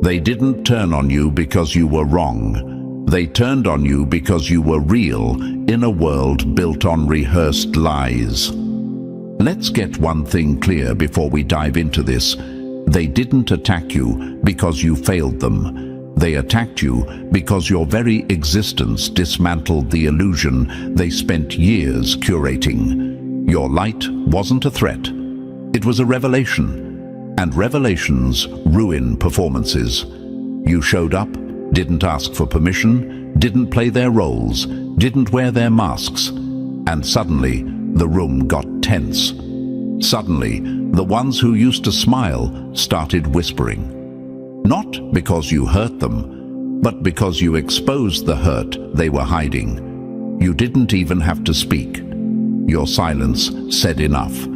They didn't turn on you because you were wrong. They turned on you because you were real in a world built on rehearsed lies. Let's get one thing clear before we dive into this. They didn't attack you because you failed them. They attacked you because your very existence dismantled the illusion they spent years curating. Your light wasn't a threat. It was a revelation. And revelations ruin performances. You showed up, didn't ask for permission, didn't play their roles, didn't wear their masks, and suddenly the room got tense. Suddenly, the ones who used to smile started whispering. Not because you hurt them, but because you exposed the hurt they were hiding. You didn't even have to speak. Your silence said enough.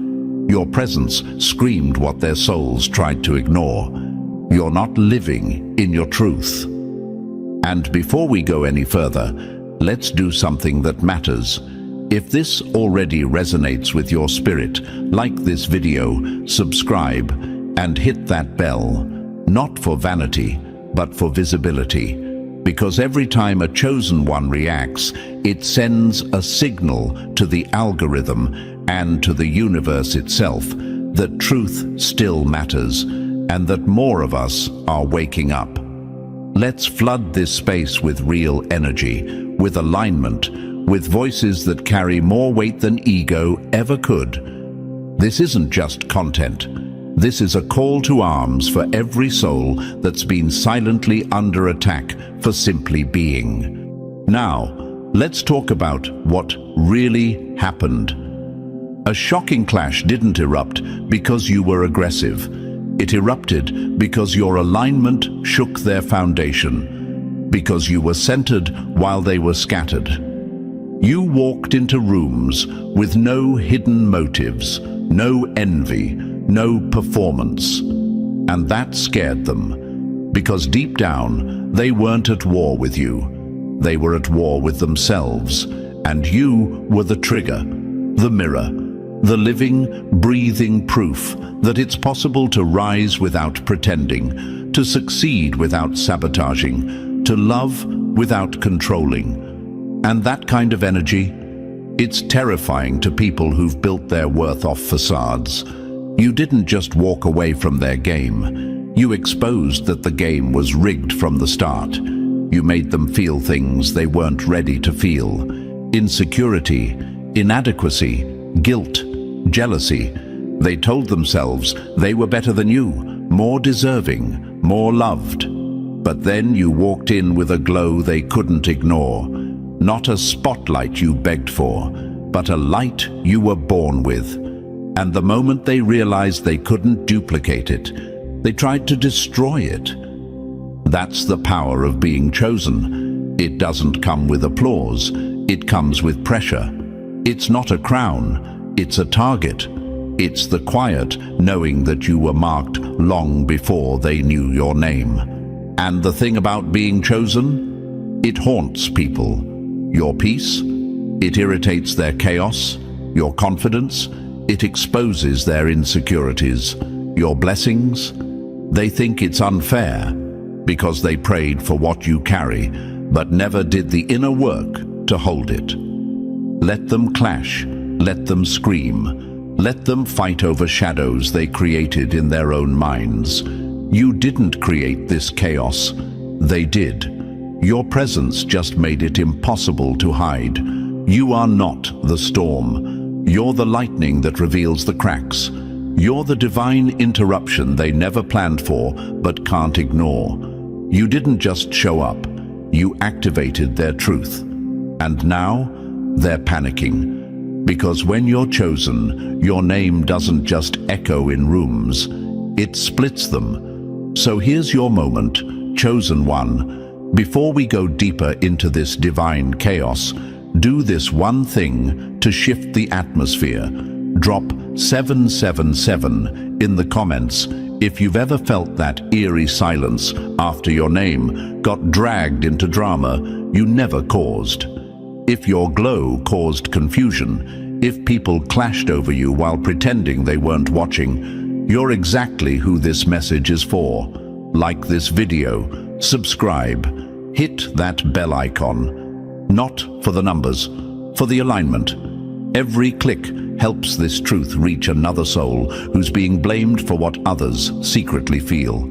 Your presence screamed what their souls tried to ignore. You're not living in your truth. And before we go any further, let's do something that matters. If this already resonates with your spirit, like this video, subscribe, and hit that bell. Not for vanity, but for visibility. Because every time a chosen one reacts, it sends a signal to the algorithm and to the universe itself that truth still matters and that more of us are waking up. Let's flood this space with real energy, with alignment, with voices that carry more weight than ego ever could. This isn't just content. This is a call to arms for every soul that's been silently under attack for simply being. Now, let's talk about what really happened. A shocking clash didn't erupt because you were aggressive. It erupted because your alignment shook their foundation, because you were centered while they were scattered. You walked into rooms with no hidden motives, no envy, no performance. And that scared them, because deep down, they weren't at war with you. They were at war with themselves, and you were the trigger, the mirror, the living, breathing proof that it's possible to rise without pretending, to succeed without sabotaging, to love without controlling. And that kind of energy, it's terrifying to people who've built their worth off facades. You didn't just walk away from their game. You exposed that the game was rigged from the start. You made them feel things they weren't ready to feel. Insecurity, inadequacy, guilt, jealousy. They told themselves they were better than you, more deserving, more loved. But then you walked in with a glow they couldn't ignore. Not a spotlight you begged for, but a light you were born with. And the moment they realized they couldn't duplicate it, they tried to destroy it. That's the power of being chosen. It doesn't come with applause. It comes with pressure. It's not a crown. It's a target. It's the quiet knowing that you were marked long before they knew your name. And the thing about being chosen? It haunts people. Your peace? It irritates their chaos. Your confidence? It exposes their insecurities. Your blessings? They think it's unfair because they prayed for what you carry, but never did the inner work to hold it. Let them clash. Let them scream. Let them fight over shadows they created in their own minds. You didn't create this chaos. They did. Your presence just made it impossible to hide. You are not the storm. You're the lightning that reveals the cracks. You're the divine interruption they never planned for but can't ignore. You didn't just show up. You activated their truth. And now, they're panicking. Because when you're chosen, your name doesn't just echo in rooms. It splits them. So here's your moment, chosen one. Before we go deeper into this divine chaos, do this one thing to shift the atmosphere. Drop 777 in the comments if you've ever felt that eerie silence after your name got dragged into drama you never caused. If your glow caused confusion, if people clashed over you while pretending they weren't watching, you're exactly who this message is for. like this video, subscribe, hit that bell icon. Not for the numbers, for the alignment. Every click helps this truth reach another soul who's being blamed for what others secretly feel.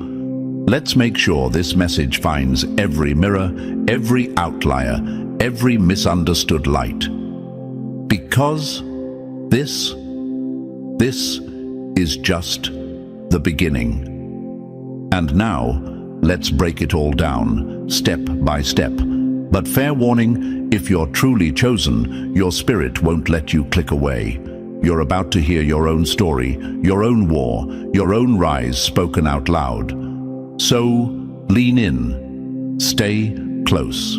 Let's make sure this message finds every mirror, every outlier, every misunderstood light. Because this is just the beginning. And now, let's break it all down, step by step. But fair warning, if you're truly chosen, your spirit won't let you click away. You're about to hear your own story, your own war, your own rise spoken out loud. So, lean in, stay close.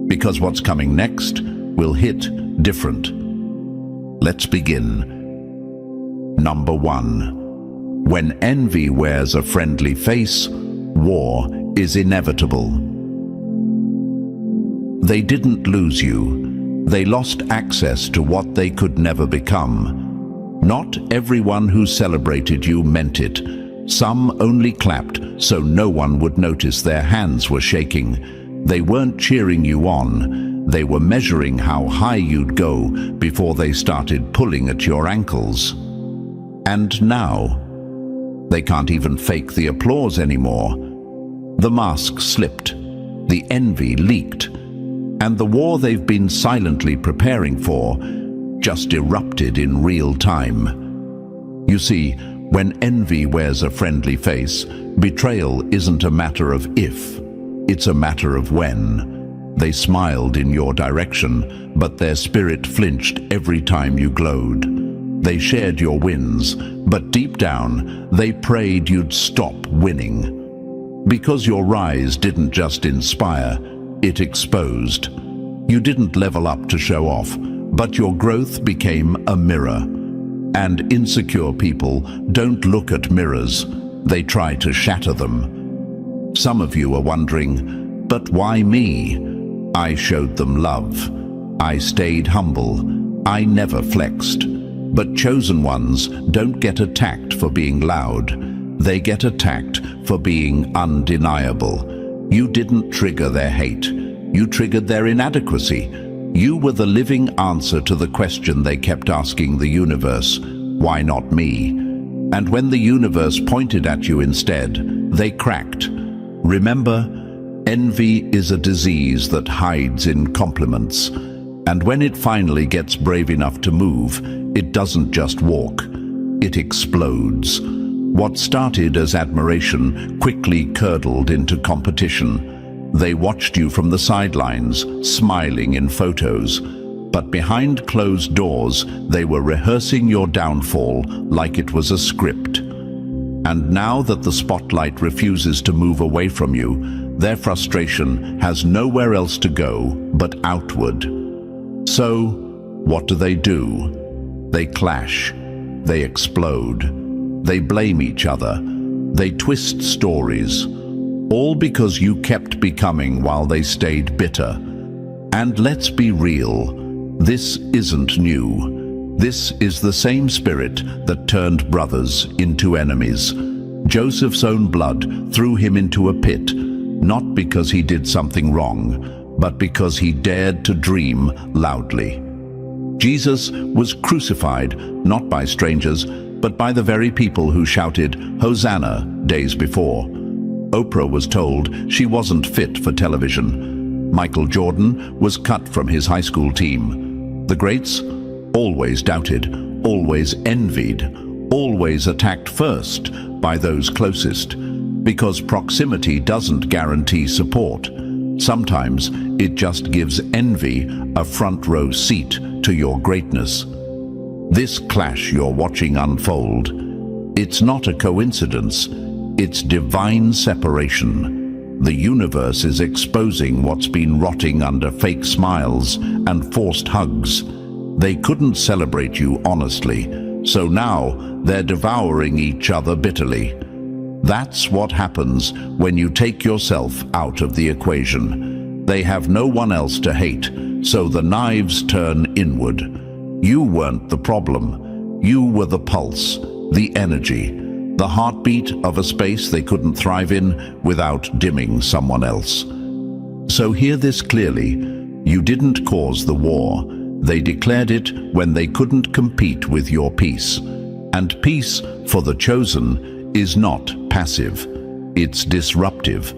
Because what's coming next will hit different. Let's begin. Number 1. When envy wears a friendly face, war is inevitable. They didn't lose you. They lost access to what they could never become. Not everyone who celebrated you meant it. Some only clapped so no one would notice their hands were shaking. They weren't cheering you on. They were measuring how high you'd go before they started pulling at your ankles. And now, they can't even fake the applause anymore. The mask slipped, the envy leaked, and the war they've been silently preparing for just erupted in real time. You see, when envy wears a friendly face, betrayal isn't a matter of if, it's a matter of when. They smiled in your direction, but their spirit flinched every time you glowed. They shared your wins, but deep down, they prayed you'd stop winning. Because your rise didn't just inspire, it exposed. You didn't level up to show off, but your growth became a mirror. And insecure people don't look at mirrors, they try to shatter them. Some of you are wondering, but why me? I showed them love. I stayed humble. I never flexed. But chosen ones don't get attacked for being loud. They get attacked for being undeniable. You didn't trigger their hate. You triggered their inadequacy. You were the living answer to the question they kept asking the universe, why not me? And when the universe pointed at you instead, they cracked. Remember, envy is a disease that hides in compliments. And when it finally gets brave enough to move, it doesn't just walk, it explodes. What started as admiration quickly curdled into competition. They watched you from the sidelines, smiling in photos. But behind closed doors, they were rehearsing your downfall like it was a script. And now that the spotlight refuses to move away from you, their frustration has nowhere else to go but outward. So, what do? They clash, they explode, they blame each other, they twist stories, all because you kept becoming while they stayed bitter. And let's be real, this isn't new. This is the same spirit that turned brothers into enemies. Joseph's own blood threw him into a pit, not because he did something wrong, but because he dared to dream loudly. Jesus was crucified not by strangers, but by the very people who shouted, "Hosanna," days before. Oprah was told she wasn't fit for television. Michael Jordan was cut from his high school team. The greats always doubted, always envied, always attacked first by those closest, because proximity doesn't guarantee support. Sometimes it just gives envy a front row seat to your greatness. This clash you're watching unfold, it's not a coincidence, it's divine separation. The universe is exposing what's been rotting under fake smiles and forced hugs. They couldn't celebrate you honestly, so now they're devouring each other bitterly. That's what happens when you take yourself out of the equation. They have no one else to hate, so the knives turn inward. You weren't the problem. You were the pulse, the energy, the heartbeat of a space they couldn't thrive in without dimming someone else. So hear this clearly: you didn't cause the war. They declared it when they couldn't compete with your peace. And peace, for the chosen, is not passive. It's disruptive.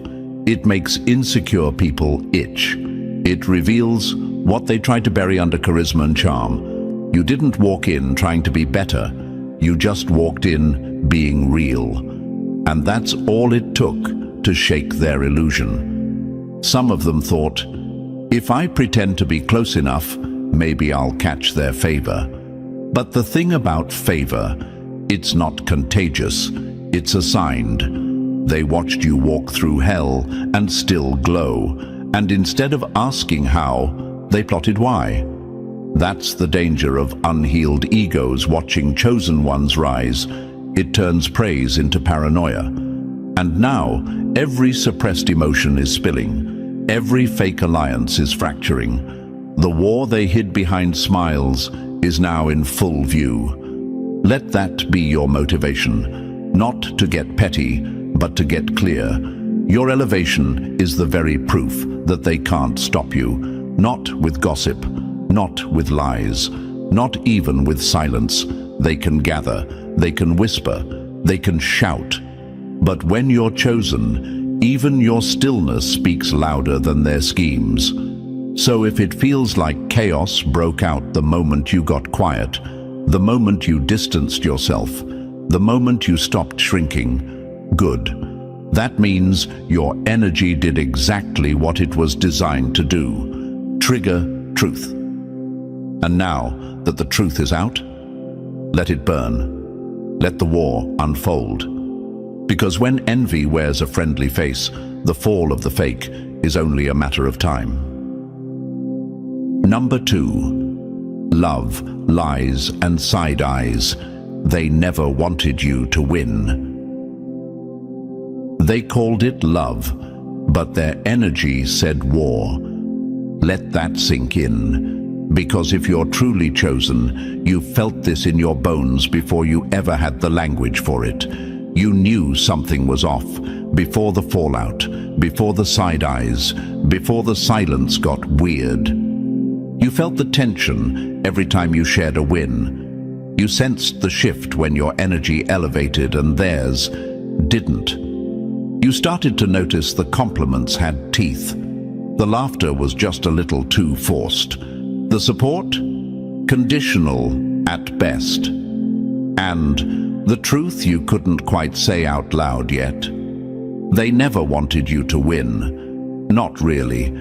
It makes insecure people itch. It reveals what they tried to bury under charisma and charm. You didn't walk in trying to be better. You just walked in being real. And that's all it took to shake their illusion. Some of them thought, if I pretend to be close enough, maybe I'll catch their favor. But the thing about favor, it's not contagious, it's assigned. They watched you walk through hell and still glow, and instead of asking how, they plotted why. That's the danger of unhealed egos watching chosen ones rise. It turns praise into paranoia. And now, every suppressed emotion is spilling. Every fake alliance is fracturing. The war they hid behind smiles is now in full view. Let that be your motivation, not to get petty, but to get clear. Your elevation is the very proof that they can't stop you, not with gossip, not with lies, not even with silence. They can gather, they can whisper, they can shout. But when you're chosen, even your stillness speaks louder than their schemes. So if it feels like chaos broke out the moment you got quiet, the moment you distanced yourself, the moment you stopped shrinking, good. That means your energy did exactly what it was designed to do: trigger truth. And now that the truth is out, let it burn. Let the war unfold. Because when envy wears a friendly face, the fall of the fake is only a matter of time. Number 2. Love, lies, and side eyes. They never wanted you to win. They called it love, but their energy said war. Let that sink in, because if you're truly chosen, you felt this in your bones before you ever had the language for it. You knew something was off, before the fallout, before the side eyes, before the silence got weird. You felt the tension every time you shared a win. You sensed the shift when your energy elevated and theirs didn't. You started to notice the compliments had teeth. The laughter was just a little too forced. The support? Conditional at best. And the truth you couldn't quite say out loud yet. They never wanted you to win. Not really.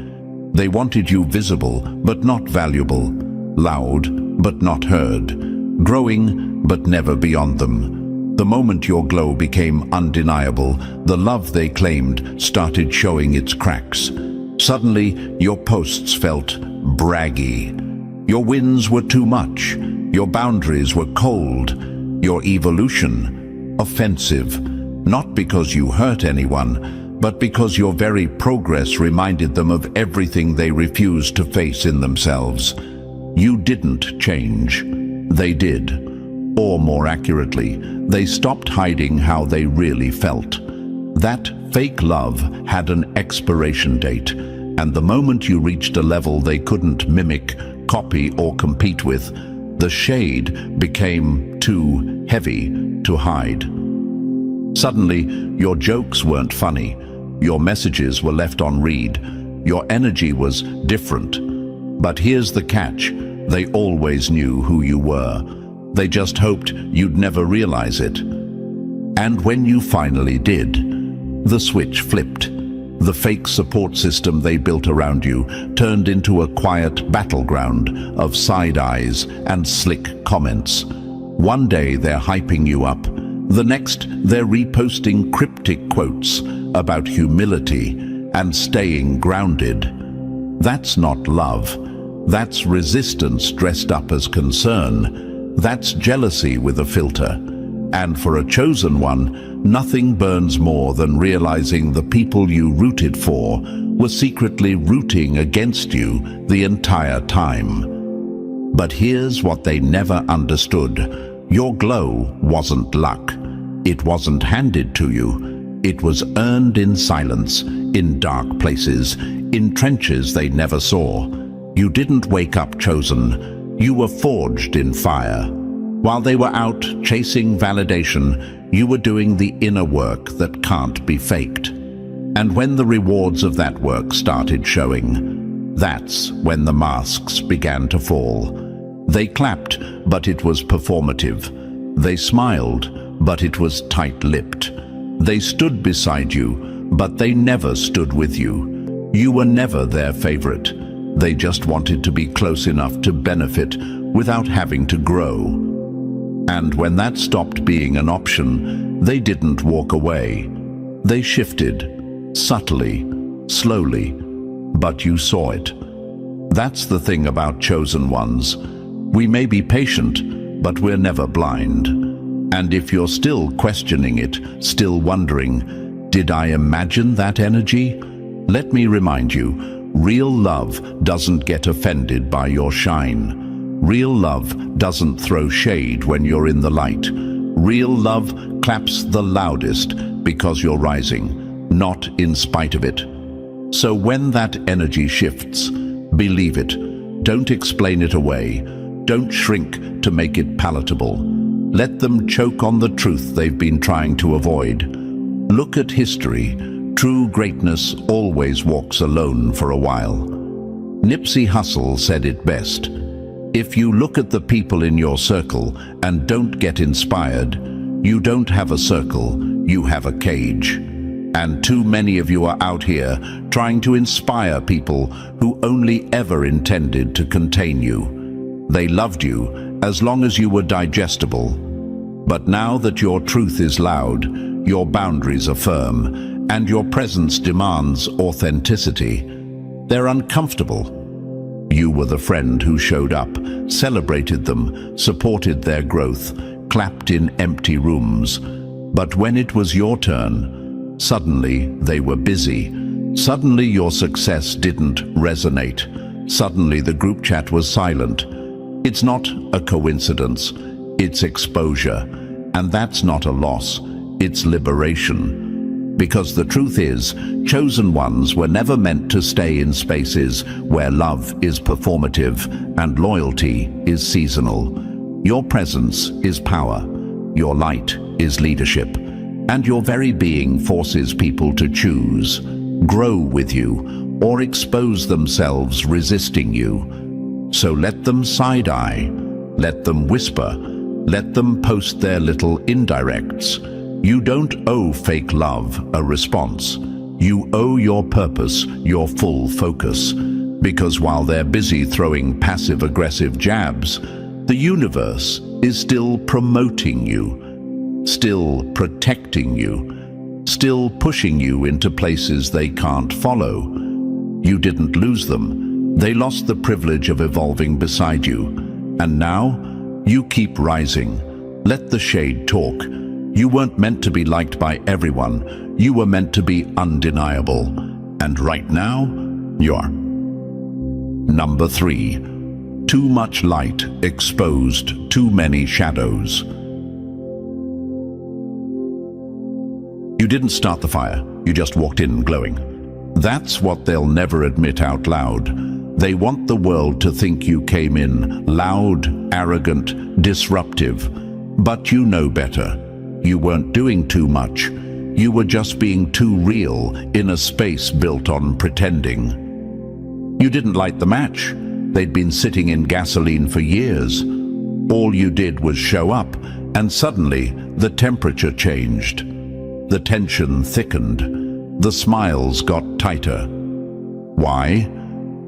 They wanted you visible, but not valuable. Loud, but not heard. Growing, but never beyond them. The moment your glow became undeniable, the love they claimed started showing its cracks. Suddenly, your posts felt braggy. Your wins were too much. Your boundaries were cold. Your evolution offensive. Not because you hurt anyone, but because your very progress reminded them of everything they refused to face in themselves. You didn't change. They did. Or more accurately, they stopped hiding how they really felt. That fake love had an expiration date, and the moment you reached a level they couldn't mimic, copy, or compete with, the shade became too heavy to hide. Suddenly, your jokes weren't funny. Your messages were left on read. Your energy was different. But here's the catch. They always knew who you were. They just hoped you'd never realize it. And when you finally did, the switch flipped. The fake support system they built around you turned into a quiet battleground of side eyes and slick comments. One day they're hyping you up. The next, they're reposting cryptic quotes about humility and staying grounded. That's not love. That's resistance dressed up as concern. That's jealousy with a filter. And for a chosen one, nothing burns more than realizing the people you rooted for were secretly rooting against you the entire time. But here's what they never understood. Your glow wasn't luck. It wasn't handed to you. It was earned in silence, in dark places, in trenches they never saw. You didn't wake up chosen. You were forged in fire. While they were out chasing validation, you were doing the inner work that can't be faked. And when the rewards of that work started showing, that's when the masks began to fall. They clapped, but it was performative. They smiled, but it was tight-lipped. They stood beside you, but they never stood with you. You were never their favorite. They just wanted to be close enough to benefit without having to grow. And when that stopped being an option, they didn't walk away. They shifted, subtly, slowly, but you saw it. That's the thing about chosen ones. We may be patient, but we're never blind. And if you're still questioning it, still wondering, did I imagine that energy? Let me remind you, real love doesn't get offended by your shine. Real love doesn't throw shade when you're in the light. Real love claps the loudest because you're rising, not in spite of it. So when that energy shifts, believe it. Don't explain it away. Don't shrink to make it palatable. Let them choke on the truth they've been trying to avoid. Look at history. True greatness always walks alone for a while. Nipsey Hussle said it best. If you look at the people in your circle and don't get inspired, you don't have a circle, you have a cage. And too many of you are out here trying to inspire people who only ever intended to contain you. They loved you as long as you were digestible. But now that your truth is loud, your boundaries are firm, and your presence demands authenticity, they're uncomfortable. You were the friend who showed up, celebrated them, supported their growth, clapped in empty rooms. But when it was your turn, suddenly they were busy. Suddenly your success didn't resonate. Suddenly the group chat was silent. It's not a coincidence, it's exposure. And that's not a loss, it's liberation. Because the truth is, chosen ones were never meant to stay in spaces where love is performative and loyalty is seasonal. Your presence is power, your light is leadership, and your very being forces people to choose, grow with you, or expose themselves resisting you. So let them side-eye, let them whisper, let them post their little indirects. You don't owe fake love a response. You owe your purpose your full focus. Because while they're busy throwing passive-aggressive jabs, the universe is still promoting you, still protecting you, still pushing you into places they can't follow. You didn't lose them. They lost the privilege of evolving beside you. And now, you keep rising. Let the shade talk. You weren't meant to be liked by everyone. You were meant to be undeniable. And right now, you are. Number 3. Too much light exposed too many shadows. You didn't start the fire. You just walked in glowing. That's what they'll never admit out loud. They want the world to think you came in loud, arrogant, disruptive. But you know better. You weren't doing too much. You were just being too real in a space built on pretending. You didn't light the match. They'd been sitting in gasoline for years. All you did was show up, and suddenly the temperature changed. The tension thickened. The smiles got tighter. Why?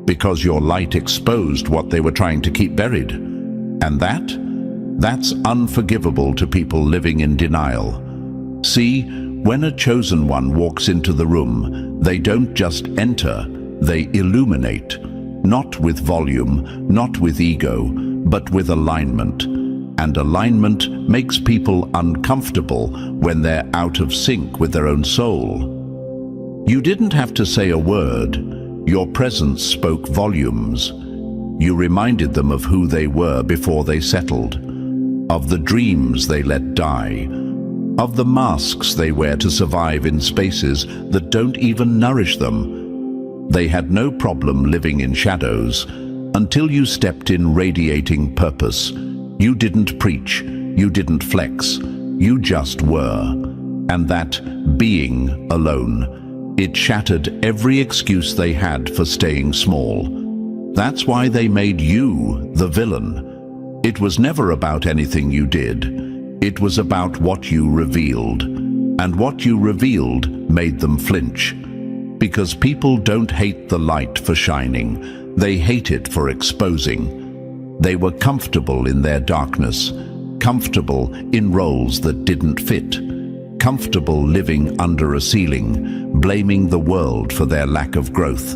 Because your light exposed what they were trying to keep buried. And that's unforgivable to people living in denial. See, when a chosen one walks into the room, they don't just enter, they illuminate. Not with volume, not with ego, but with alignment. And alignment makes people uncomfortable when they're out of sync with their own soul. You didn't have to say a word. Your presence spoke volumes. You reminded them of who they were before they settled, of the dreams they let die, of the masks they wear to survive in spaces that don't even nourish them. They had no problem living in shadows until you stepped in radiating purpose. You didn't preach, you didn't flex, you just were. And that being alone, it shattered every excuse they had for staying small. That's why they made you the villain. It was never about anything you did. It was about what you revealed. And what you revealed made them flinch. Because people don't hate the light for shining. They hate it for exposing. They were comfortable in their darkness. Comfortable in roles that didn't fit. Comfortable living under a ceiling, blaming the world for their lack of growth.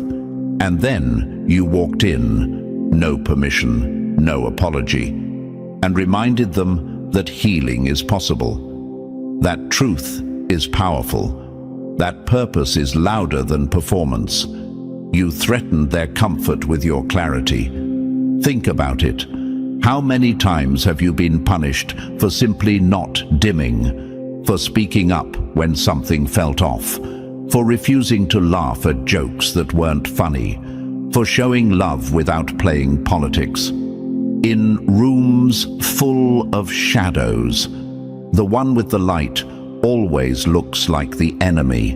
And then you walked in, no permission, no apology, and reminded them that healing is possible, that truth is powerful, that purpose is louder than performance. You threatened their comfort with your clarity. Think about it. How many times have you been punished for simply not dimming? For speaking up when something felt off, for refusing to laugh at jokes that weren't funny, for showing love without playing politics. In rooms full of shadows, the one with the light always looks like the enemy.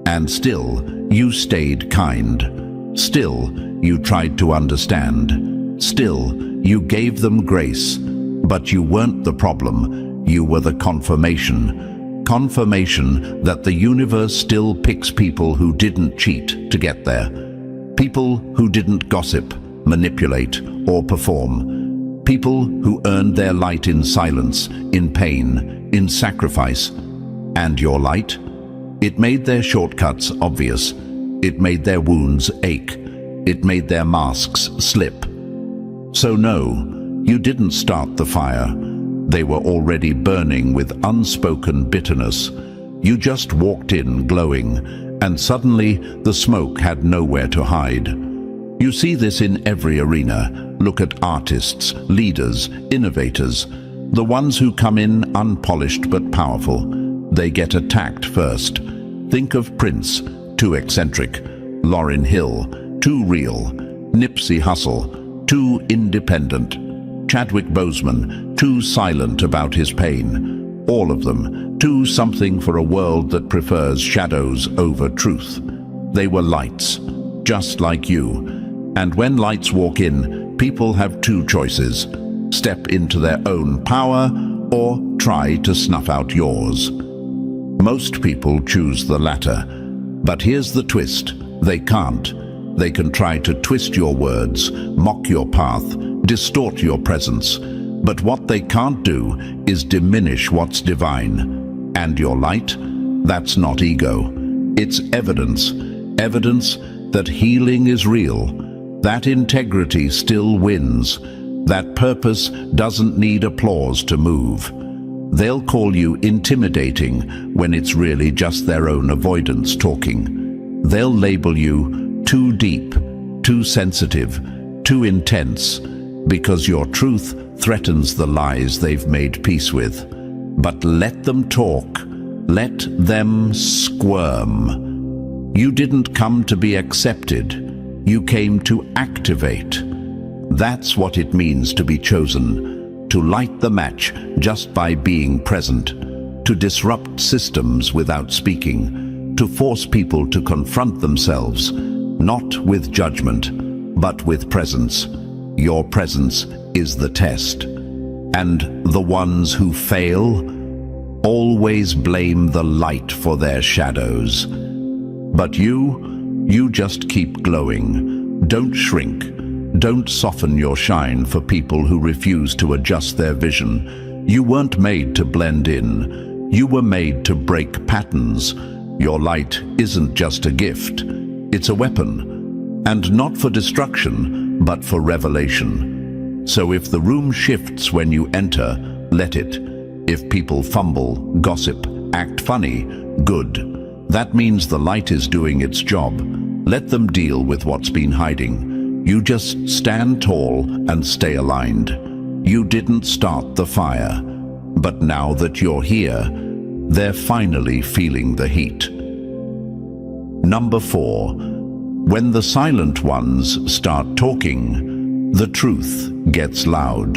And still, you stayed kind. Still, you tried to understand. Still, you gave them grace. But you weren't the problem. You were the confirmation. Confirmation that the universe still picks people who didn't cheat to get there. People who didn't gossip, manipulate, or perform. People who earned their light in silence, in pain, in sacrifice. And your light? It made their shortcuts obvious. It made their wounds ache. It made their masks slip. So no, you didn't start the fire. They were already burning with unspoken bitterness. You just walked in glowing, and suddenly the smoke had nowhere to hide. You see this in every arena. Look at artists, leaders, innovators. The ones who come in unpolished but powerful. They get attacked first. Think of Prince, too eccentric. Lauryn Hill, too real. Nipsey Hussle, too independent. Chadwick Boseman, too silent about his pain. All of them, too something for a world that prefers shadows over truth. They were lights, just like you. And when lights walk in, people have two choices. Step into their own power or try to snuff out yours. Most people choose the latter. But here's the twist. They can't. They can try to twist your words, mock your path, distort your presence. But what they can't do is diminish what's divine. And your light? That's not ego. It's evidence. Evidence that healing is real. That integrity still wins. That purpose doesn't need applause to move. They'll call you intimidating when it's really just their own avoidance talking. They'll label you too deep, too sensitive, too intense, because your truth threatens the lies they've made peace with. But let them talk. Let them squirm. You didn't come to be accepted. You came to activate. That's what it means to be chosen. To light the match just by being present. To disrupt systems without speaking. To force people to confront themselves. Not with judgment, but with presence. Your presence is the test. And the ones who fail always blame the light for their shadows. But you just keep glowing. Don't shrink. Don't soften your shine for people who refuse to adjust their vision. You weren't made to blend in. You were made to break patterns. Your light isn't just a gift. It's a weapon, and not for destruction, but for revelation. So if the room shifts when you enter, let it. If people fumble, gossip, act funny, good. That means the light is doing its job. Let them deal with what's been hiding. You just stand tall and stay aligned. You didn't start the fire. But now that you're here, they're finally feeling the heat. Number 4. When the silent ones start talking, the truth gets loud.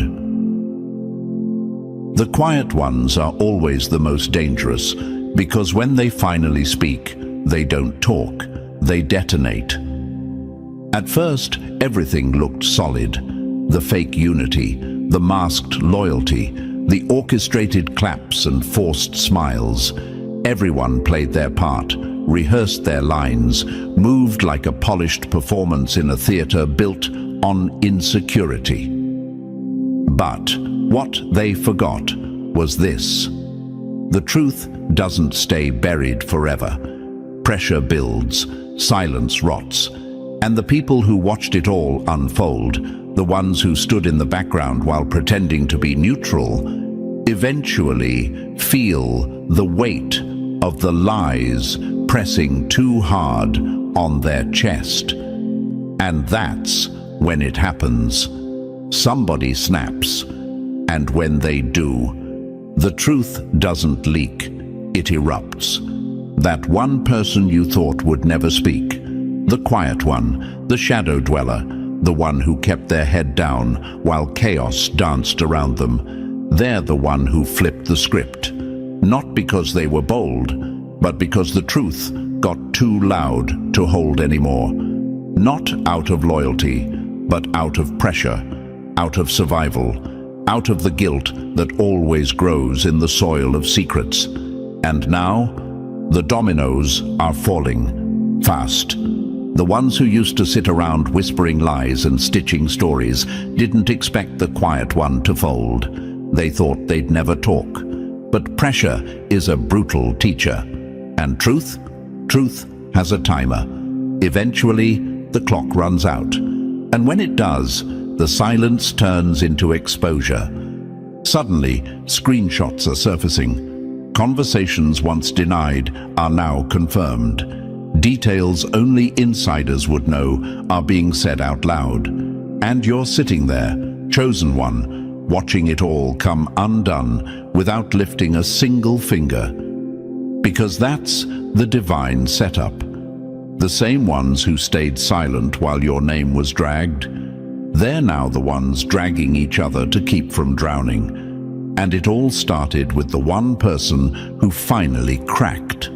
The quiet ones are always the most dangerous, because when they finally speak, they don't talk, they detonate. At first, everything looked solid. The fake unity, the masked loyalty, the orchestrated claps and forced smiles. Everyone played their part, rehearsed their lines, moved like a polished performance in a theater built on insecurity. But what they forgot was this: the truth doesn't stay buried forever. Pressure builds, silence rots, and the people who watched it all unfold, the ones who stood in the background while pretending to be neutral, eventually feel the weight of the lies pressing too hard on their chest. And that's when it happens. Somebody snaps, and when they do, the truth doesn't leak, it erupts. That one person you thought would never speak, the quiet one, the shadow dweller, the one who kept their head down while chaos danced around them, they're the one who flipped the script. Not because they were bold, but because the truth got too loud to hold anymore. Not out of loyalty, but out of pressure, out of survival, out of the guilt that always grows in the soil of secrets. And now, the dominoes are falling, fast. The ones who used to sit around whispering lies and stitching stories didn't expect the quiet one to fold. They thought they'd never talk. But pressure is a brutal teacher. And truth has a timer. Eventually, the clock runs out. And when it does, the silence turns into exposure. Suddenly, screenshots are surfacing. Conversations once denied are now confirmed. Details only insiders would know are being said out loud. And you're sitting there, chosen one, watching it all come undone without lifting a single finger. Because that's the divine setup. The same ones who stayed silent while your name was dragged, they're now the ones dragging each other to keep from drowning. And it all started with the one person who finally cracked.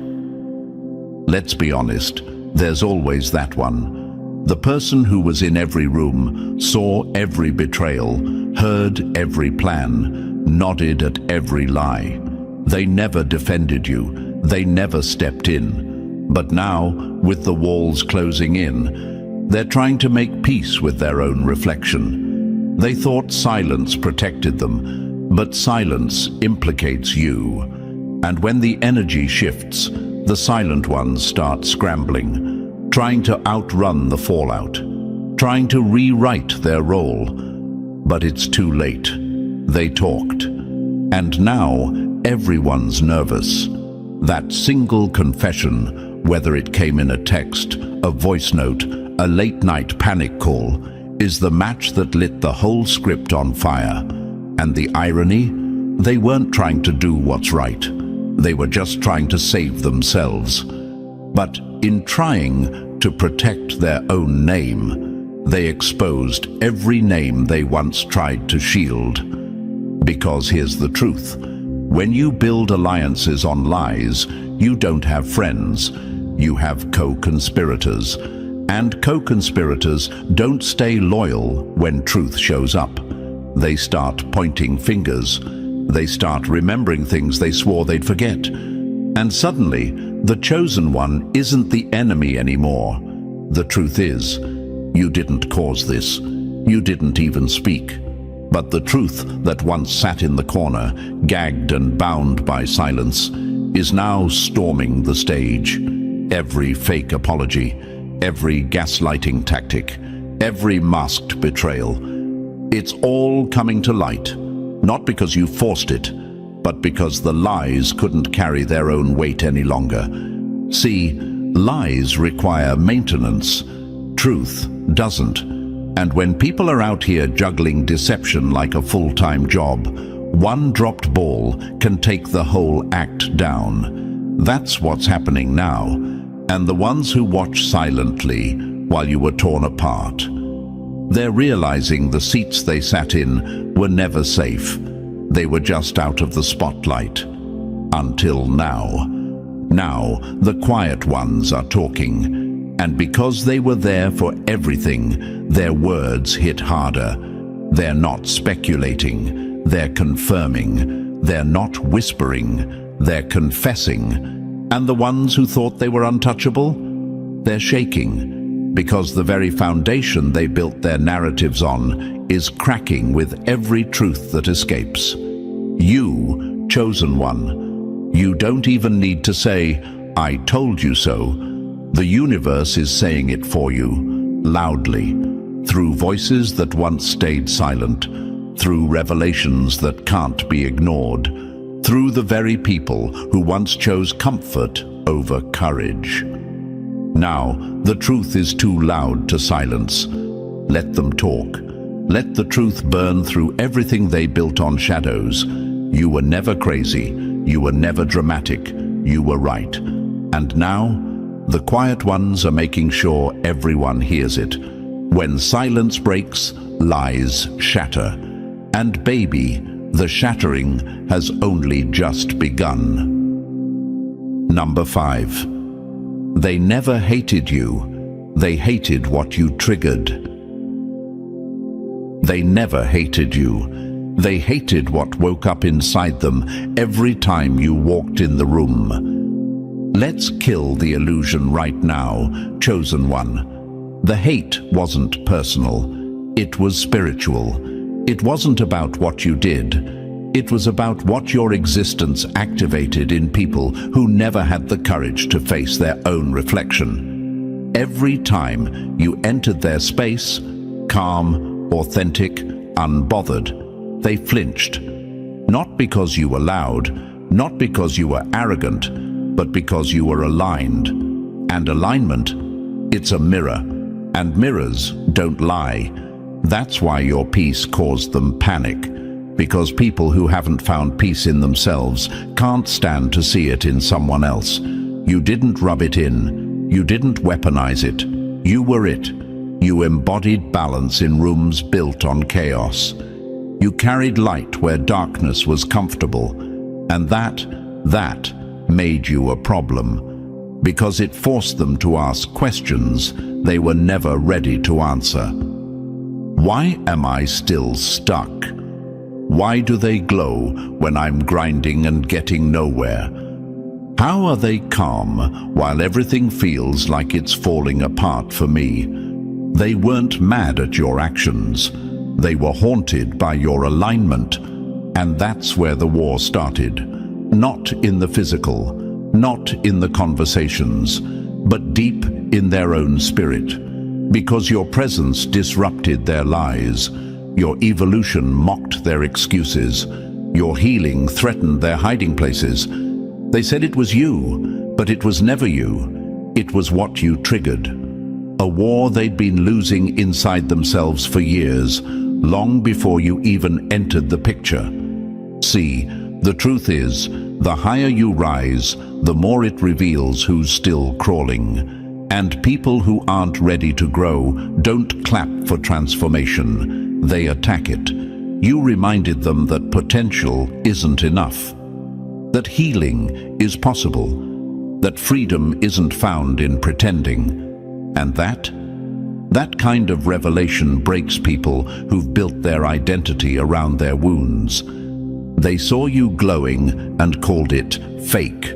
Let's be honest, there's always that one. The person who was in every room, saw every betrayal, heard every plan, nodded at every lie. They never defended you, they never stepped in. But now, with the walls closing in, they're trying to make peace with their own reflection. They thought silence protected them, but silence implicates you. And when the energy shifts, the silent ones start scrambling, trying to outrun the fallout, trying to rewrite their role. But it's too late. They talked. And now everyone's nervous. That single confession, whether it came in a text, a voice note, a late-night panic call, is the match that lit the whole script on fire. And the irony? They weren't trying to do what's right. They were just trying to save themselves. But in trying to protect their own name, they exposed every name they once tried to shield. Because here's the truth. When you build alliances on lies, you don't have friends. You have co-conspirators. And co-conspirators don't stay loyal when truth shows up. They start pointing fingers. They start remembering things they swore they'd forget. And suddenly, the chosen one isn't the enemy anymore. The truth is, you didn't cause this. You didn't even speak. But the truth that once sat in the corner, gagged and bound by silence, is now storming the stage. Every fake apology, every gaslighting tactic, every masked betrayal, it's all coming to light. Not because you forced it, but because the lies couldn't carry their own weight any longer. See, lies require maintenance. Truth doesn't. And when people are out here juggling deception like a full-time job, One dropped ball can take the whole act down. That's what's happening now, and the ones who watch silently while you were torn apart. They're realizing the seats they sat in were never safe. They were just out of the spotlight. Until now. Now, the quiet ones are talking, and because they were there for everything, their words hit harder. They're not speculating, they're confirming, they're not whispering, they're confessing. And the ones who thought they were untouchable? They're shaking, because the very foundation they built their narratives on is cracking with every truth that escapes. You, chosen one, you don't even need to say, "I told you so." The universe is saying it for you, loudly, through voices that once stayed silent, through revelations that can't be ignored, through the very people who once chose comfort over courage. Now, the truth is too loud to silence. Let them talk. Let the truth burn through everything they built on shadows. You were never crazy. You were never dramatic. You were right. And now, the quiet ones are making sure everyone hears it. When silence breaks, lies shatter. And baby, the shattering has only just begun. Number 5. They never hated you. They hated what you triggered. They never hated you. They hated what woke up inside them every time you walked in the room. Let's kill the illusion right now, chosen one. The hate wasn't personal. It was spiritual. It wasn't about what you did. It was about what your existence activated in people who never had the courage to face their own reflection. Every time you entered their space, calm, authentic, unbothered, they flinched. Not because you were loud, not because you were arrogant, but because you were aligned. And alignment, it's a mirror, and mirrors don't lie. That's why your peace caused them panic, because people who haven't found peace in themselves can't stand to see it in someone else. You didn't rub it in, you didn't weaponize it, you were it. You embodied balance in rooms built on chaos. You carried light where darkness was comfortable, and that made you a problem, because it forced them to ask questions they were never ready to answer. Why am I still stuck? Why do they glow when I'm grinding and getting nowhere? How are they calm while everything feels like it's falling apart for me? They weren't mad at your actions. They were haunted by your alignment. And that's where the war started. Not in the physical, not in the conversations, but deep in their own spirit. Because your presence disrupted their lies. Your evolution mocked their excuses. Your healing threatened their hiding places. They said it was you, but it was never you. It was what you triggered. A war they'd been losing inside themselves for years, long before you even entered the picture. See, the truth is, the higher you rise, the more it reveals who's still crawling. And people who aren't ready to grow don't clap for transformation. They attack it. You reminded them that potential isn't enough. That healing is possible. That freedom isn't found in pretending. And that kind of revelation breaks people who've built their identity around their wounds. They saw you glowing and called it fake.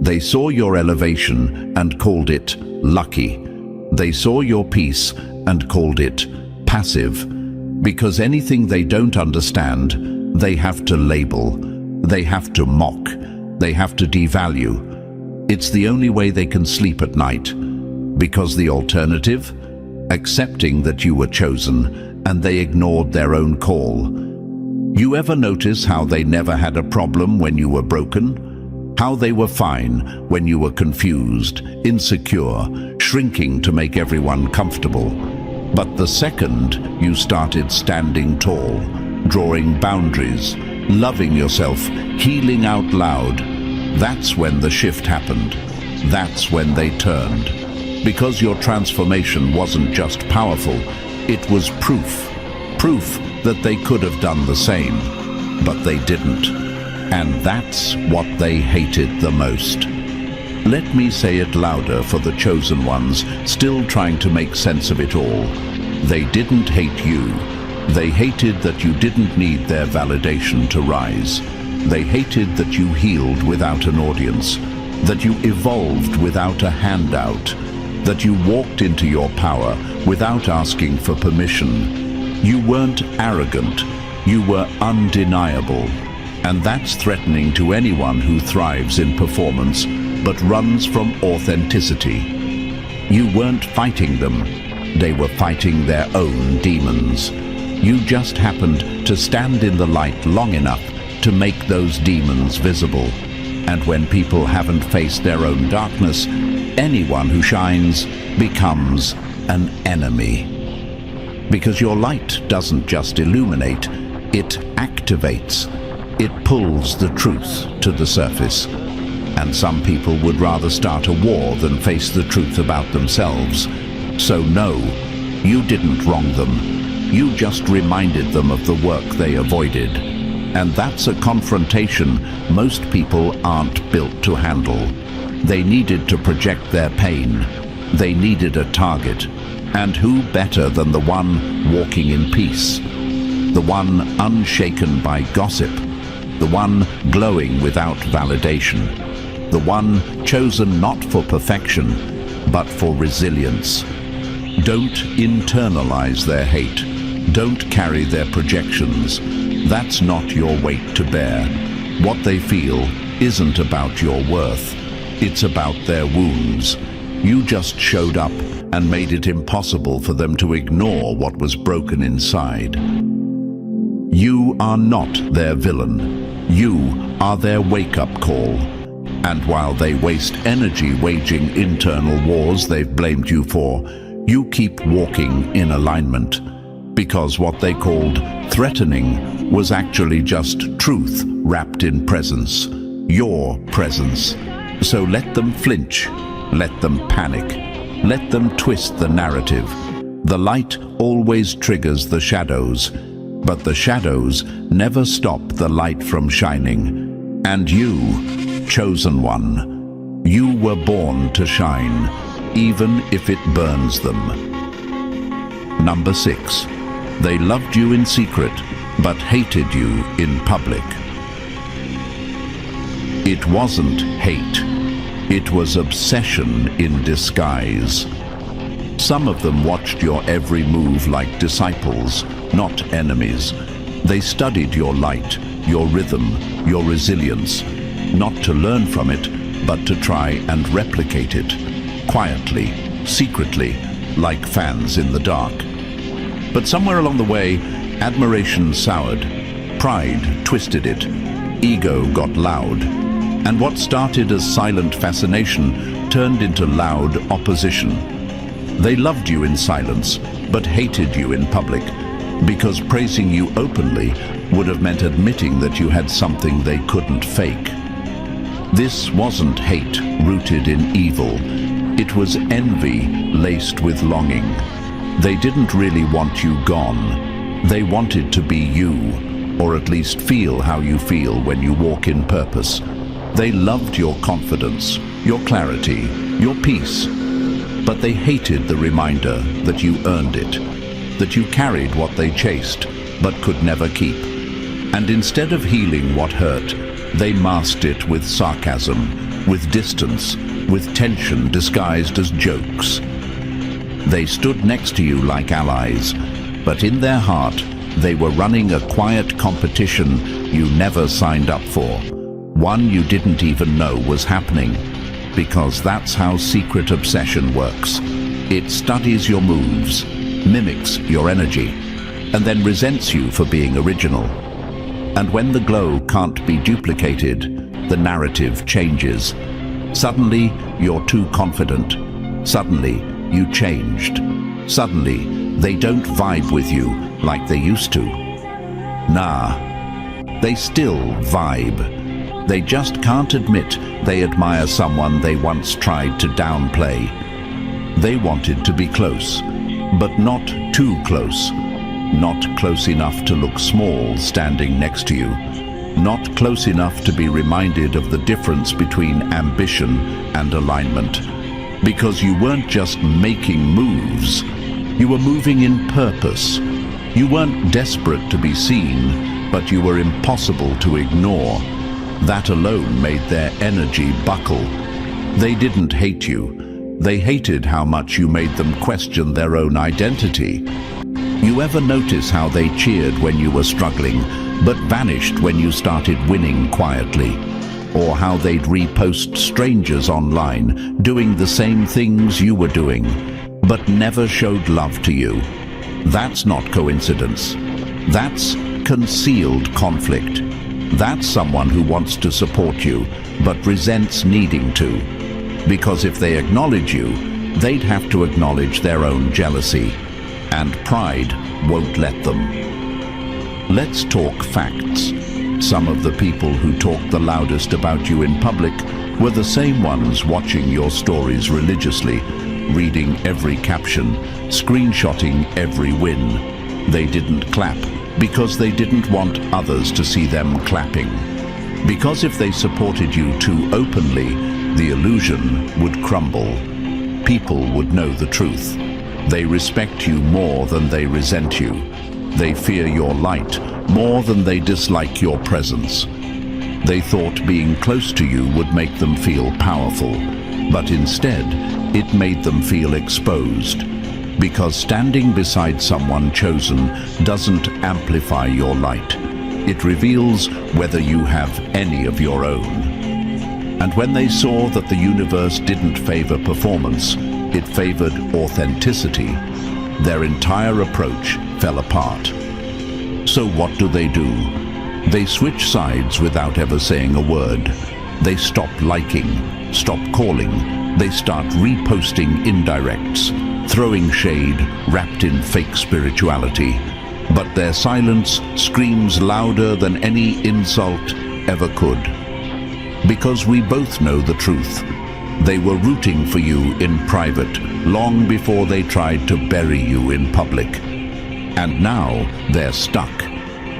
They saw your elevation and called it lucky. They saw your peace and called it passive. Because anything they don't understand, they have to label, they have to mock, they have to devalue. It's the only way they can sleep at night. Because the alternative? Accepting that you were chosen and they ignored their own call. You ever notice how they never had a problem when you were broken? How they were fine when you were confused, insecure, shrinking to make everyone comfortable? But the second you started standing tall, drawing boundaries, loving yourself, healing out loud. That's when the shift happened. That's when they turned. Because your transformation wasn't just powerful, it was proof. Proof that they could have done the same, but they didn't. And that's what they hated the most. Let me say it louder for the chosen ones, still trying to make sense of it all. They didn't hate you. They hated that you didn't need their validation to rise. They hated that you healed without an audience, that you evolved without a handout, that you walked into your power without asking for permission. You weren't arrogant, you were undeniable. And that's threatening to anyone who thrives in performance but runs from authenticity. You weren't fighting them, they were fighting their own demons. You just happened to stand in the light long enough to make those demons visible. And when people haven't faced their own darkness, anyone who shines becomes an enemy. Because your light doesn't just illuminate, it activates. It pulls the truth to the surface. And some people would rather start a war than face the truth about themselves. So no, you didn't wrong them. You just reminded them of the work they avoided. And that's a confrontation most people aren't built to handle. They needed to project their pain. They needed a target. And who better than the one walking in peace? The one unshaken by gossip. The one glowing without validation. The one chosen not for perfection, but for resilience. Don't internalize their hate. Don't carry their projections. That's not your weight to bear. What they feel isn't about your worth. It's about their wounds. You just showed up and made it impossible for them to ignore what was broken inside. You are not their villain. You are their wake-up call. And while they waste energy waging internal wars they've blamed you for, you keep walking in alignment. Because what they called threatening was actually just truth wrapped in presence. Your presence. So let them flinch. Let them panic. Let them twist the narrative. The light always triggers the shadows, but the shadows never stop the light from shining. And you, chosen one, you were born to shine, even if it burns them. Number 6. They loved you in secret, but hated you in public. It wasn't hate. It was obsession in disguise. Some of them watched your every move like disciples, not enemies. They studied your light, your rhythm, your resilience, not to learn from it, but to try and replicate it, quietly, secretly, like fans in the dark. But somewhere along the way, admiration soured, pride twisted it, ego got loud, and what started as silent fascination turned into loud opposition. They loved you in silence, but hated you in public, because praising you openly would have meant admitting that you had something they couldn't fake. This wasn't hate rooted in evil. It was envy laced with longing. They didn't really want you gone. They wanted to be you, or at least feel how you feel when you walk in purpose. They loved your confidence, your clarity, your peace. But they hated the reminder that you earned it, that you carried what they chased, but could never keep. And instead of healing what hurt, they masked it with sarcasm, with distance, with tension disguised as jokes. They stood next to you like allies, but in their heart, they were running a quiet competition you never signed up for. One you didn't even know was happening, because that's how secret obsession works. It studies your moves, mimics your energy, and then resents you for being original. And when the glow can't be duplicated, the narrative changes. Suddenly, you're too confident. Suddenly, you changed. Suddenly, they don't vibe with you like they used to. Nah, They still vibe. They just can't admit they admire someone they once tried to downplay. They wanted to be close, but not too close. Not close enough to look small standing next to you. Not close enough to be reminded of the difference between ambition and alignment. Because you weren't just making moves, you were moving in purpose. You weren't desperate to be seen, but you were impossible to ignore. That alone made their energy buckle. They didn't hate you. They hated how much you made them question their own identity. You ever notice how they cheered when you were struggling, but vanished when you started winning quietly? Or how they'd repost strangers online, doing the same things you were doing, but never showed love to you? That's not coincidence. That's concealed conflict. That's someone who wants to support you, but resents needing to. Because if they acknowledge you, they'd have to acknowledge their own jealousy. And pride won't let them. Let's talk facts. Some of the people who talked the loudest about you in public were the same ones watching your stories religiously, reading every caption, screenshotting every win. They didn't clap because they didn't want others to see them clapping. Because if they supported you too openly, the illusion would crumble. People would know the truth. They respect you more than they resent you. They fear your light more than they dislike your presence. They thought being close to you would make them feel powerful, but instead, it made them feel exposed. Because standing beside someone chosen doesn't amplify your light. It reveals whether you have any of your own. And when they saw that the universe didn't favor performance, it favored authenticity, their entire approach fell apart. So what do? They switch sides without ever saying a word. They stop liking, stop calling. They start reposting indirects, throwing shade wrapped in fake spirituality. But their silence screams louder than any insult ever could. Because we both know the truth. They were rooting for you in private long before they tried to bury you in public. And now they're stuck,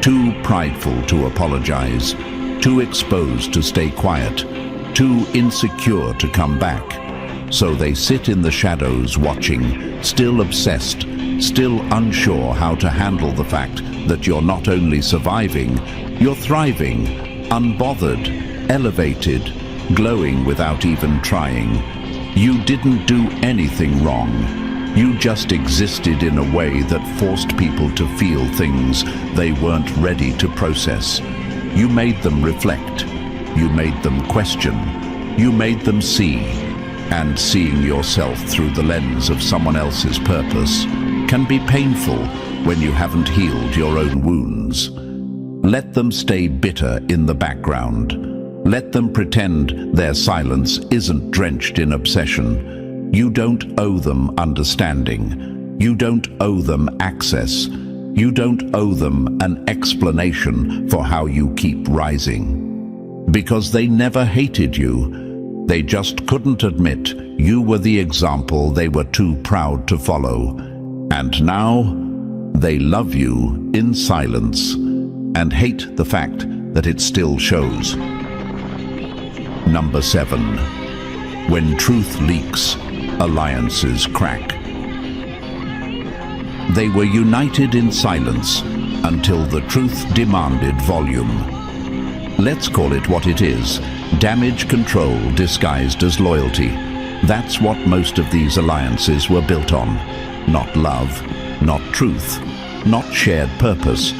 too prideful to apologize, too exposed to stay quiet, too insecure to come back. So they sit in the shadows watching, still obsessed, still unsure how to handle the fact that you're not only surviving, you're thriving, unbothered, elevated, glowing without even trying. You didn't do anything wrong. You just existed in a way that forced people to feel things they weren't ready to process. You made them reflect. You made them question. You made them see. And seeing yourself through the lens of someone else's purpose can be painful when you haven't healed your own wounds. Let them stay bitter in the background. Let them pretend their silence isn't drenched in obsession. You don't owe them understanding. You don't owe them access. You don't owe them an explanation for how you keep rising. Because they never hated you. They just couldn't admit you were the example they were too proud to follow. And now, they love you in silence and hate the fact that it still shows. Number 7. When truth leaks, alliances crack. They were united in silence until the truth demanded volume. Let's call it what it is. Damage control disguised as loyalty. That's what most of these alliances were built on. Not love, not truth, not shared purpose,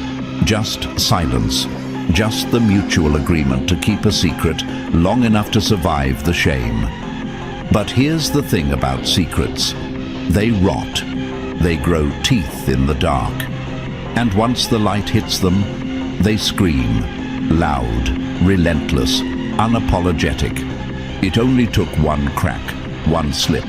just silence. Just the mutual agreement to keep a secret long enough to survive the shame. But here's the thing about secrets. They rot. They grow teeth in the dark. And once the light hits them, they scream. Loud, relentless, unapologetic. It only took one crack, one slip,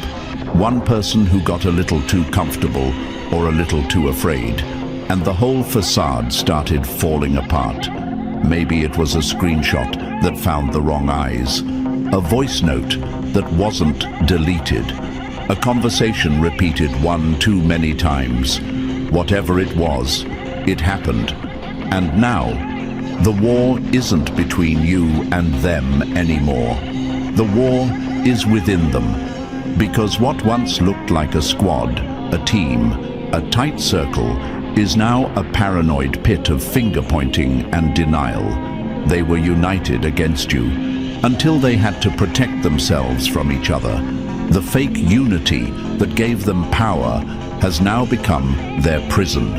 one person who got a little too comfortable or a little too afraid, and the whole facade started falling apart. Maybe it was a screenshot that found the wrong eyes, a voice note that wasn't deleted, a conversation repeated one too many times. Whatever it was, it happened. And now, the war isn't between you and them anymore. The war is within them. Because what once looked like a squad, a team, a tight circle, is now a paranoid pit of finger-pointing and denial. They were united against you, until they had to protect themselves from each other. The fake unity that gave them power has now become their prison.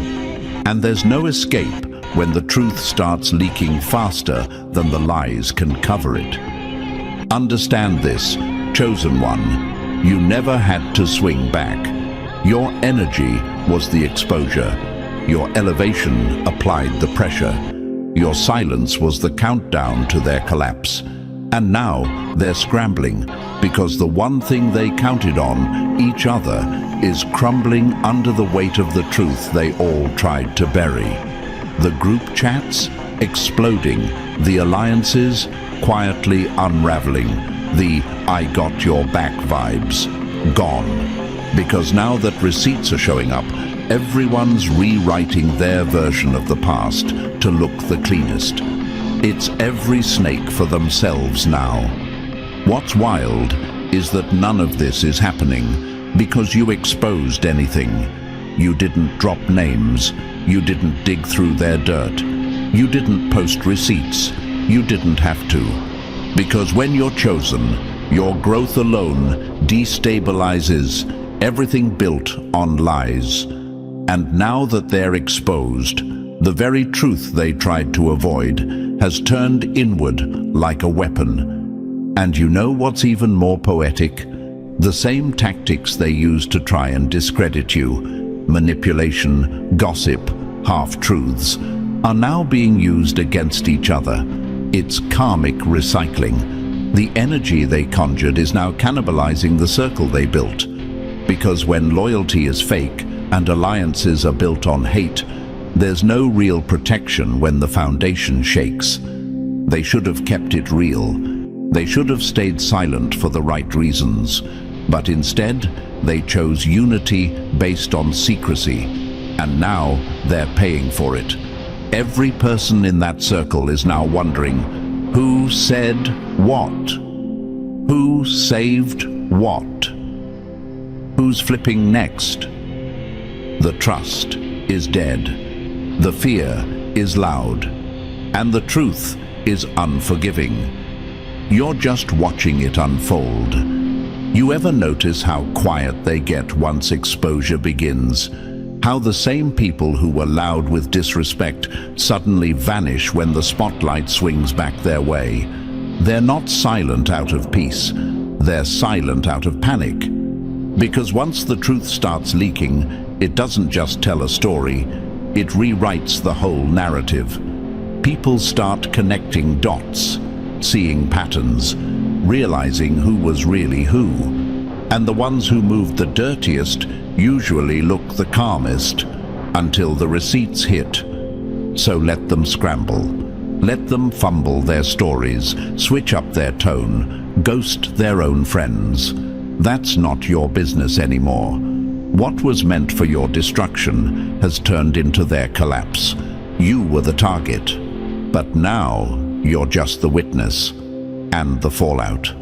And there's no escape when the truth starts leaking faster than the lies can cover it. Understand this, Chosen One. You never had to swing back. Your energy was the exposure. Your elevation applied the pressure. Your silence was the countdown to their collapse. And now they're scrambling because the one thing they counted on, each other, is crumbling under the weight of the truth they all tried to bury. The group chats exploding, the alliances quietly unraveling, the "I got your back" vibes gone. Because now that receipts are showing up, everyone's rewriting their version of the past to look the cleanest. It's every snake for themselves now. What's wild is that none of this is happening because you exposed anything. You didn't drop names. You didn't dig through their dirt. You didn't post receipts. You didn't have to. Because when you're chosen, your growth alone destabilizes everything built on lies. And now that they're exposed, the very truth they tried to avoid has turned inward like a weapon. And you know what's even more poetic? The same tactics they used to try and discredit you, manipulation, gossip, half-truths, are now being used against each other. It's karmic recycling. The energy they conjured is now cannibalizing the circle they built. Because when loyalty is fake and alliances are built on hate, there's no real protection when the foundation shakes. They should have kept it real. They should have stayed silent for the right reasons. But instead, they chose unity based on secrecy. And now they're paying for it. Every person in that circle is now wondering, who said what? Who saved what? Who's flipping next? The trust is dead. The fear is loud. And the truth is unforgiving. You're just watching it unfold. You ever notice how quiet they get once exposure begins? How the same people who were loud with disrespect suddenly vanish when the spotlight swings back their way. They're not silent out of peace. They're silent out of panic. Because once the truth starts leaking, it doesn't just tell a story, it rewrites the whole narrative. People start connecting dots, seeing patterns, realizing who was really who. And the ones who moved the dirtiest usually look the calmest until the receipts hit. So let them scramble. Let them fumble their stories, switch up their tone, ghost their own friends. That's not your business anymore. What was meant for your destruction has turned into their collapse. You were the target, but now you're just the witness and the fallout.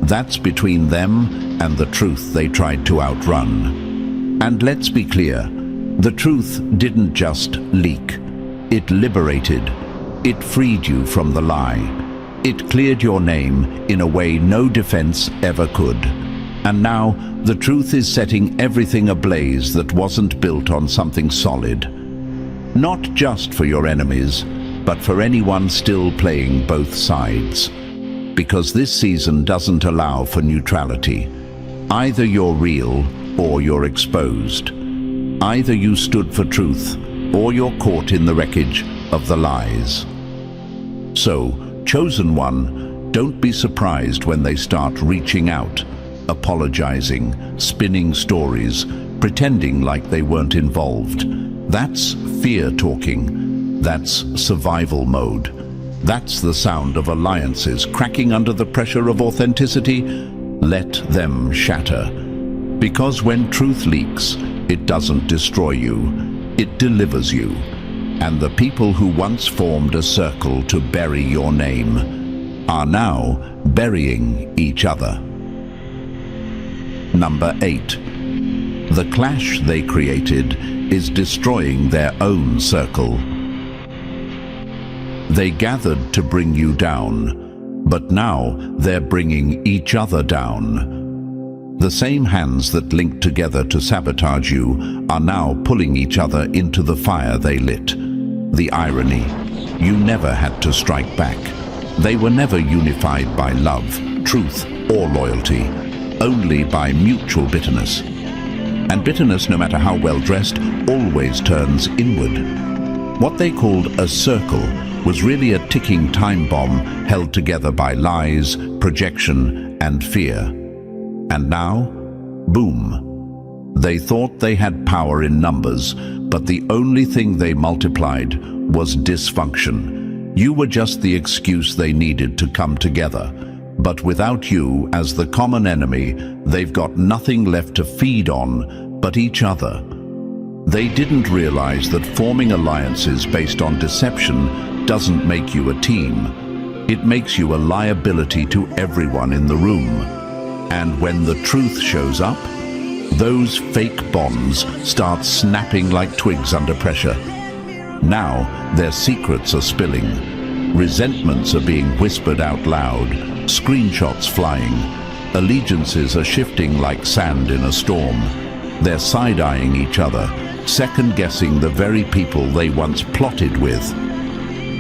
That's between them and the truth they tried to outrun. And let's be clear, the truth didn't just leak. It liberated. It freed you from the lie. It cleared your name in a way no defense ever could. And now the truth is setting everything ablaze that wasn't built on something solid. Not just for your enemies, but for anyone still playing both sides. Because this season doesn't allow for neutrality. Either you're real or you're exposed. Either you stood for truth or you're caught in the wreckage of the lies. So, Chosen One, don't be surprised when they start reaching out, apologizing, spinning stories, pretending like they weren't involved. That's fear talking. That's survival mode. That's the sound of alliances cracking under the pressure of authenticity. Let them shatter. Because when truth leaks, it doesn't destroy you, it delivers you. And the people who once formed a circle to bury your name are now burying each other. Number 8. The clash they created is destroying their own circle. They gathered to bring you down, but now they're bringing each other down. The same hands that linked together to sabotage you are now pulling each other into the fire they lit. The irony, you never had to strike back. They were never unified by love, truth, or loyalty, only by mutual bitterness. And bitterness, no matter how well dressed, always turns inward. What they called a circle was really a ticking time bomb held together by lies, projection, and fear. And now, boom. They thought they had power in numbers, but the only thing they multiplied was dysfunction. You were just the excuse they needed to come together. But without you as the common enemy, they've got nothing left to feed on but each other. They didn't realize that forming alliances based on deception doesn't make you a team. It makes you a liability to everyone in the room. And when the truth shows up, those fake bonds start snapping like twigs under pressure. Now their secrets are spilling. Resentments are being whispered out loud. Screenshots flying. Allegiances are shifting like sand in a storm. They're side-eyeing each other, second-guessing the very people they once plotted with.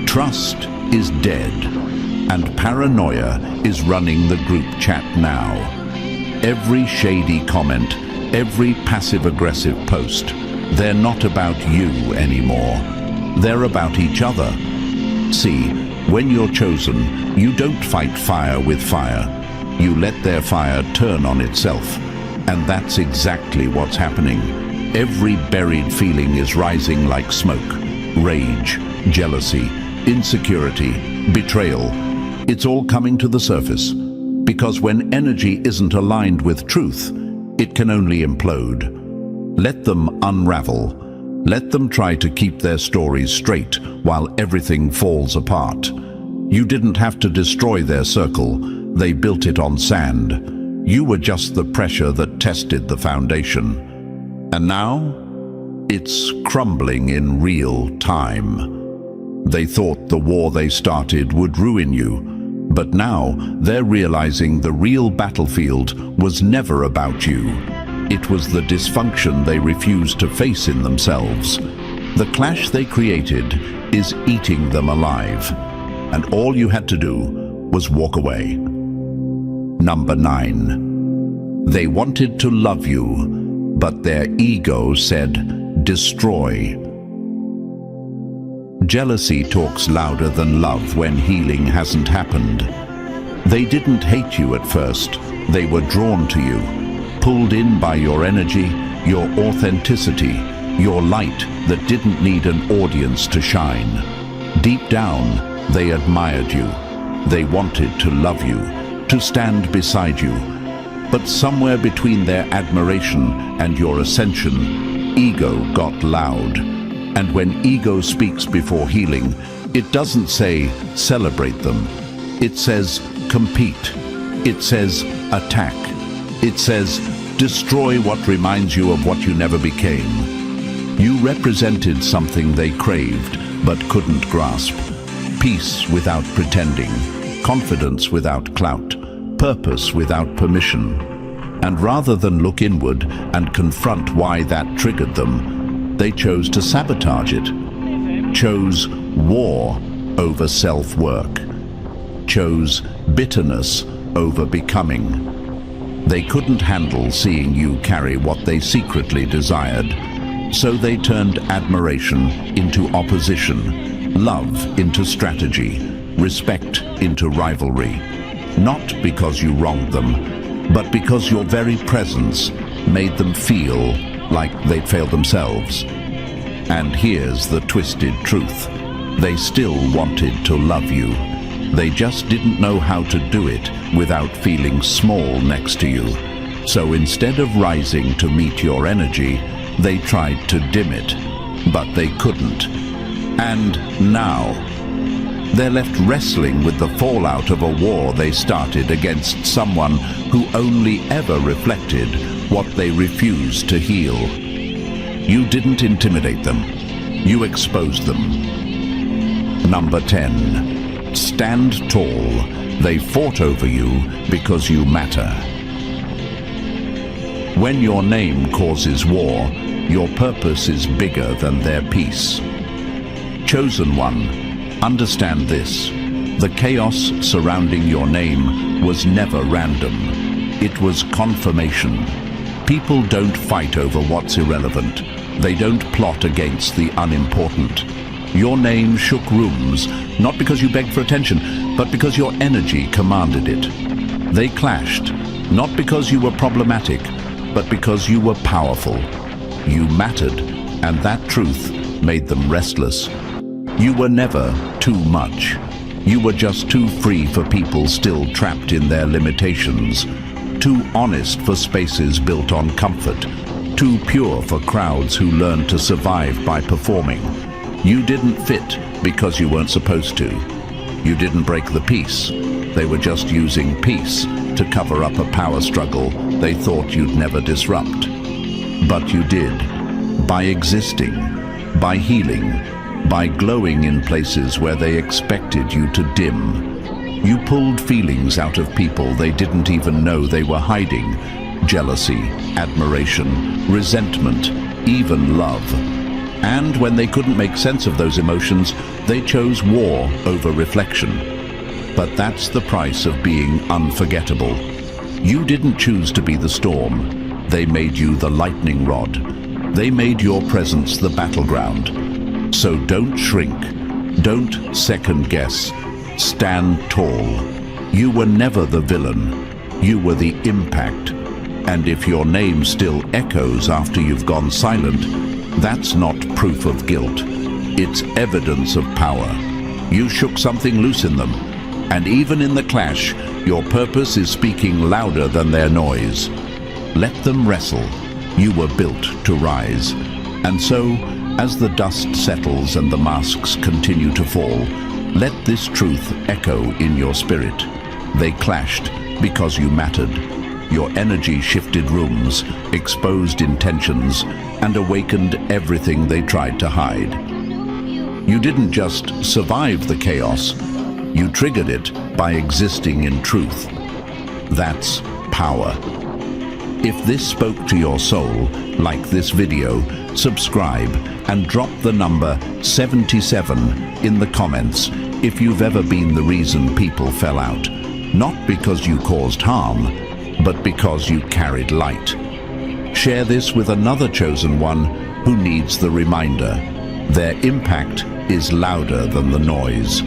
Trust is dead, and paranoia is running the group chat now. Every shady comment, every passive-aggressive post, they're not about you anymore. They're about each other. See, when you're chosen, you don't fight fire with fire. You let their fire turn on itself. And that's exactly what's happening. Every buried feeling is rising like smoke. Rage, jealousy, insecurity, betrayal. It's all coming to the surface. Because when energy isn't aligned with truth, it can only implode. Let them unravel. Let them try to keep their stories straight while everything falls apart. You didn't have to destroy their circle. They built it on sand. You were just the pressure that tested the foundation. And now, it's crumbling in real time. They thought the war they started would ruin you, but now they're realizing the real battlefield was never about you. It was the dysfunction they refused to face in themselves. The clash they created is eating them alive, and all you had to do was walk away. Number 9. They wanted to love you, but their ego said, destroy. Jealousy talks louder than love when healing hasn't happened. They didn't hate you at first. They were drawn to you, pulled in by your energy, your authenticity, your light that didn't need an audience to shine. Deep down, they admired you. They wanted to love you, to stand beside you. But somewhere between their admiration and your ascension, ego got loud. And when ego speaks before healing, it doesn't say, celebrate them. It says, compete. It says, attack. It says, destroy what reminds you of what you never became. You represented something they craved, but couldn't grasp. Peace without pretending, confidence without clout, purpose without permission. And rather than look inward and confront why that triggered them, they chose to sabotage it. Chose war over self-work. Chose bitterness over becoming. They couldn't handle seeing you carry what they secretly desired, so they turned admiration into opposition, love into strategy, respect into rivalry. Not because you wronged them, but because your very presence made them feel like they'd failed themselves. And here's the twisted truth. They still wanted to love you. They just didn't know how to do it without feeling small next to you. So instead of rising to meet your energy, they tried to dim it, but they couldn't. And now, they're left wrestling with the fallout of a war they started against someone who only ever reflected what they refused to heal. You didn't intimidate them. You exposed them. Number 10. Stand tall. They fought over you because you matter. When your name causes war, your purpose is bigger than their peace. Chosen one, understand this. The chaos surrounding your name was never random. It was confirmation. People don't fight over what's irrelevant. They don't plot against the unimportant. Your name shook rooms, not because you begged for attention, but because your energy commanded it. They clashed, not because you were problematic, but because you were powerful. You mattered, and that truth made them restless. You were never too much. You were just too free for people still trapped in their limitations, too honest for spaces built on comfort, too pure for crowds who learned to survive by performing. You didn't fit because you weren't supposed to. You didn't break the peace. They were just using peace to cover up a power struggle they thought you'd never disrupt. But you did, by existing, by healing, by glowing in places where they expected you to dim. You pulled feelings out of people they didn't even know they were hiding. Jealousy, admiration, resentment, even love. And when they couldn't make sense of those emotions, they chose war over reflection. But that's the price of being unforgettable. You didn't choose to be the storm. They made you the lightning rod. They made your presence the battleground. So don't shrink. Don't second guess. Stand tall. You were never the villain. You were the impact. And if your name still echoes after you've gone silent, that's not proof of guilt. It's evidence of power. You shook something loose in them. And even in the clash, your purpose is speaking louder than their noise. Let them wrestle. You were built to rise. And so, as the dust settles and the masks continue to fall, let this truth echo in your spirit. They clashed because you mattered. Your energy shifted rooms, exposed intentions, and awakened everything they tried to hide. You didn't just survive the chaos, you triggered it by existing in truth. That's power. If this spoke to your soul, like this video, subscribe and drop the number 77 in the comments if you've ever been the reason people fell out. Not because you caused harm, but because you carried light. Share this with another chosen one who needs the reminder. Their impact is louder than the noise.